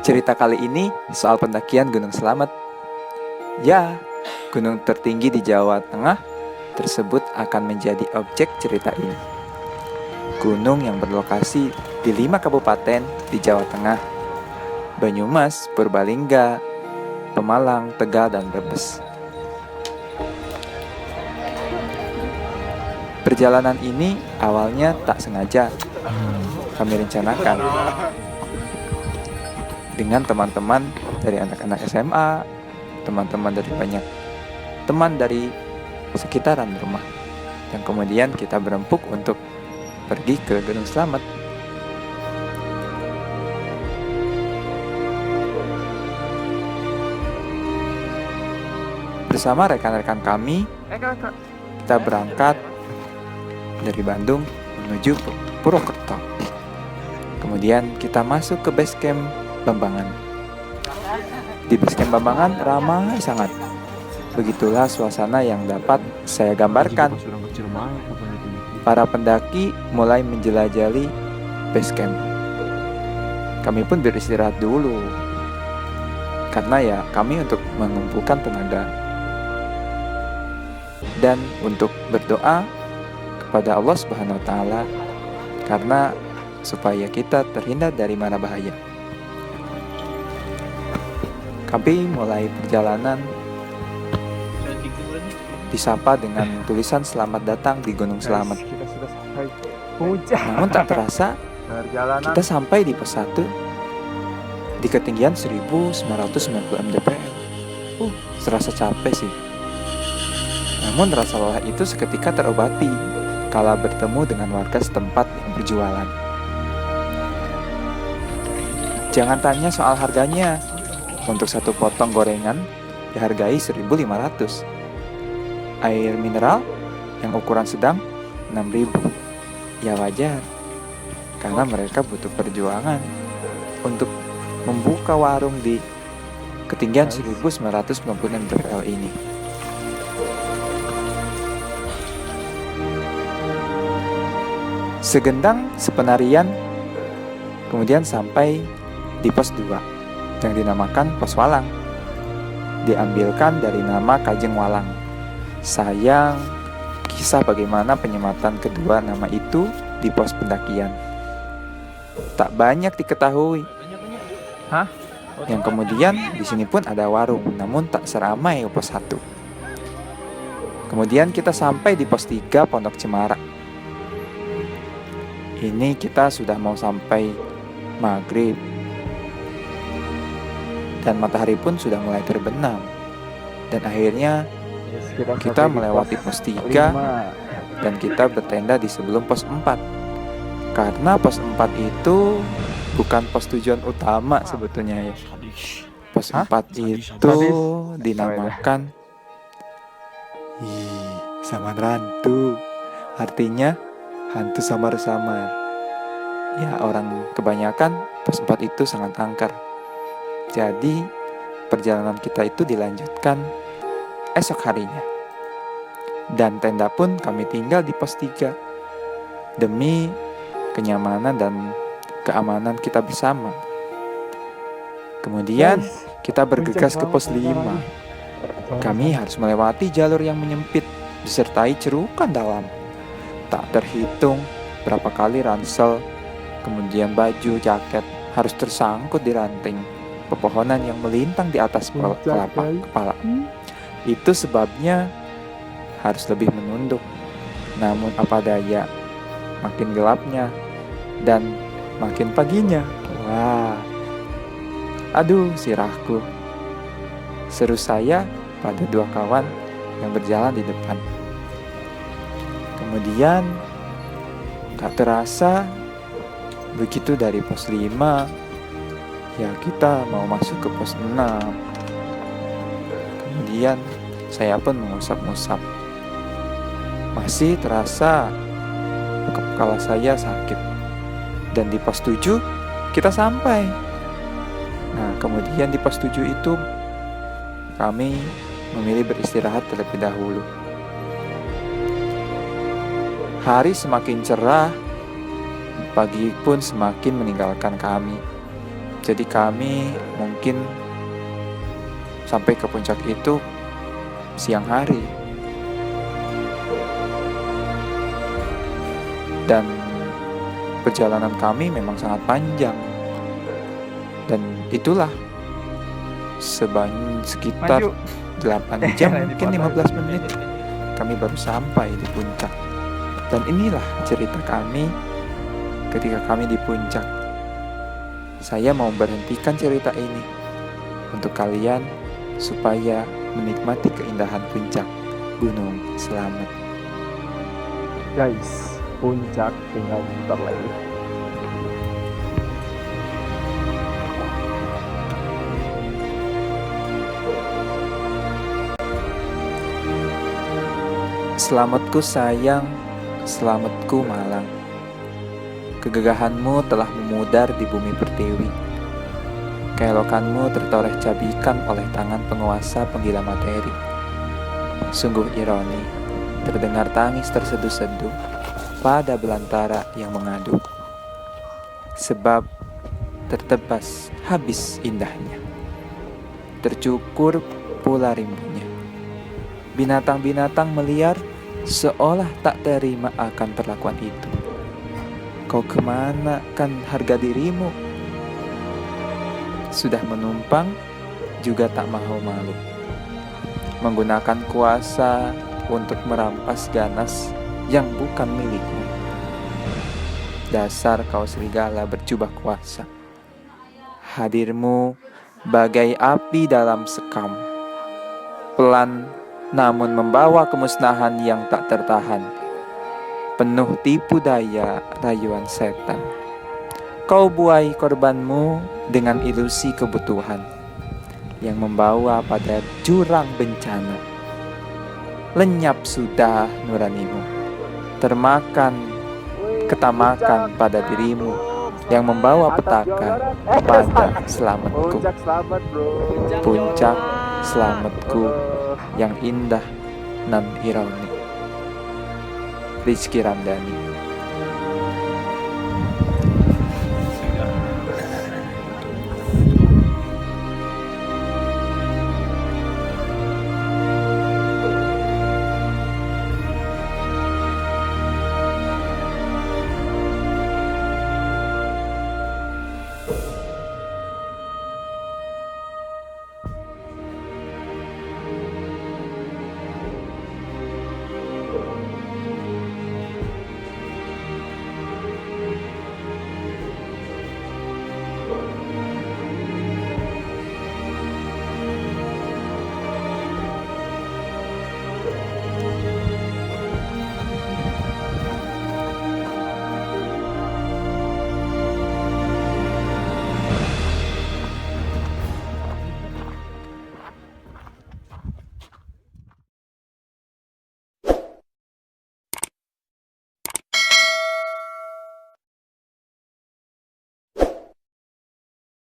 Cerita kali ini soal pendakian Gunung Slamet. Ya, gunung tertinggi di Jawa Tengah tersebut akan menjadi objek cerita ini. Gunung yang berlokasi di 5 kabupaten di Jawa Tengah: Banyumas, Purbalingga, Pemalang, Tegal, dan Brebes. Perjalanan ini awalnya tak sengaja kami rencanakan dengan teman-teman dari anak-anak SMA, teman-teman dari banyak teman dari sekitaran rumah. Dan kemudian kita berempuk untuk pergi ke Gunung Slamet. Bersama rekan-rekan kami, kita berangkat dari Bandung menuju Purwokerto. Kemudian kita masuk ke base camp Bambangan. Di base camp Bambangan ramai sangat. Begitulah suasana yang dapat saya gambarkan. Para pendaki mulai menjelajahi base camp. Kami pun beristirahat dulu, karena ya kami untuk mengumpulkan tenaga dan untuk berdoa kepada Allah Subhanahu wa Ta'ala, karena supaya kita terhindar dari mara bahaya. Kami mulai perjalanan disapa dengan tulisan "Selamat datang di Gunung Slamet". Namun tak terasa kita sampai di pos 1 di ketinggian 1990 mdpl. Serasa capek sih. Namun rasa lelah itu seketika terobati kala bertemu dengan warga setempat yang berjualan. Jangan tanya soal harganya. Untuk satu potong gorengan dihargai 1.500. Air mineral yang ukuran sedang 6.000. Ya wajar, karena mereka butuh perjuangan untuk membuka warung di ketinggian 1990 mdpl ini. Segendang sepenarian kemudian sampai di pos 2 yang dinamakan Pos Walang. Diambilkan dari nama Kajeng Walang. Sayang, kisah bagaimana penyematan kedua nama itu di pos pendakian tak banyak diketahui. Yang kemudian di sini pun ada warung, namun tak seramai pos 1. Kemudian kita sampai di pos 3 Pondok Cemara. Ini kita sudah mau sampai maghrib dan matahari pun sudah mulai terbenam. Dan akhirnya kita melewati pos 3 dan kita bertenda di sebelum pos 4. Karena pos 4 itu bukan pos tujuan utama sebetulnya ya. Pos 4 itu dinamakan Saman Rantu. Artinya hantu samar-samar. Ya, orang kebanyakan pos 4 itu sangat angker. Jadi perjalanan kita itu dilanjutkan esok harinya. Dan tenda pun kami tinggal di pos 3 demi kenyamanan dan keamanan kita bersama. Kemudian kita bergegas ke pos 5. Kami harus melewati jalur yang menyempit disertai cerukan dalam. Tak terhitung berapa kali ransel, kemudian baju, jaket harus tersangkut di ranting pepohonan yang melintang di atas telapak kepala. Itu sebabnya harus lebih menunduk. Namun apa daya, makin gelapnya dan makin paginya. Wah, aduh sirahku, seru saya pada 2 kawan yang berjalan di depan. Kemudian tak terasa begitu dari pos 5 ya kita mau masuk ke pos 6. Kemudian saya pun mengusap-ngusap. Masih terasa kepala saya sakit. Dan di pos 7 kita sampai. Nah, kemudian di pos 7 itu kami memilih beristirahat terlebih dahulu. Hari semakin cerah, pagi pun semakin meninggalkan kami. Jadi kami mungkin sampai ke puncak itu siang hari. Dan perjalanan kami memang sangat panjang. Dan itulah sekitar 8 jam, mungkin 15 menit kami baru sampai di puncak. Dan inilah cerita kami ketika kami di puncak. Saya mau berhentikan cerita ini untuk kalian supaya menikmati keindahan puncak Gunung Slamet. Guys, puncak tinggal bentar lagi. Selamatku sayang, selamatku malang. Kegagahanmu telah memudar di bumi pertiwi. Keelokanmu tertoreh cabikan oleh tangan penguasa penggila materi. Sungguh ironi, terdengar tangis terseduh-seduh pada belantara yang mengadu. Sebab tertebas habis indahnya. Tercukur pula rimbunya. Binatang-binatang meliar seolah tak terima akan perlakuan itu. Kau kemana kan harga dirimu? Sudah menumpang juga tak malu-malu. Menggunakan kuasa untuk merampas ganas yang bukan milikmu. Dasar kau serigala berjubah kuasa. Hadirmu bagai api dalam sekam. Pelan namun membawa kemusnahan yang tak tertahan. Penuh tipu daya rayuan setan. Kau buai korbanmu dengan ilusi kebutuhan yang membawa pada jurang bencana. Lenyap sudah nuranimu, termakan ketamakan pada dirimu yang membawa petaka pada selamatku. Puncak selamatku yang indah nan ironi. Rizky Ramdhani.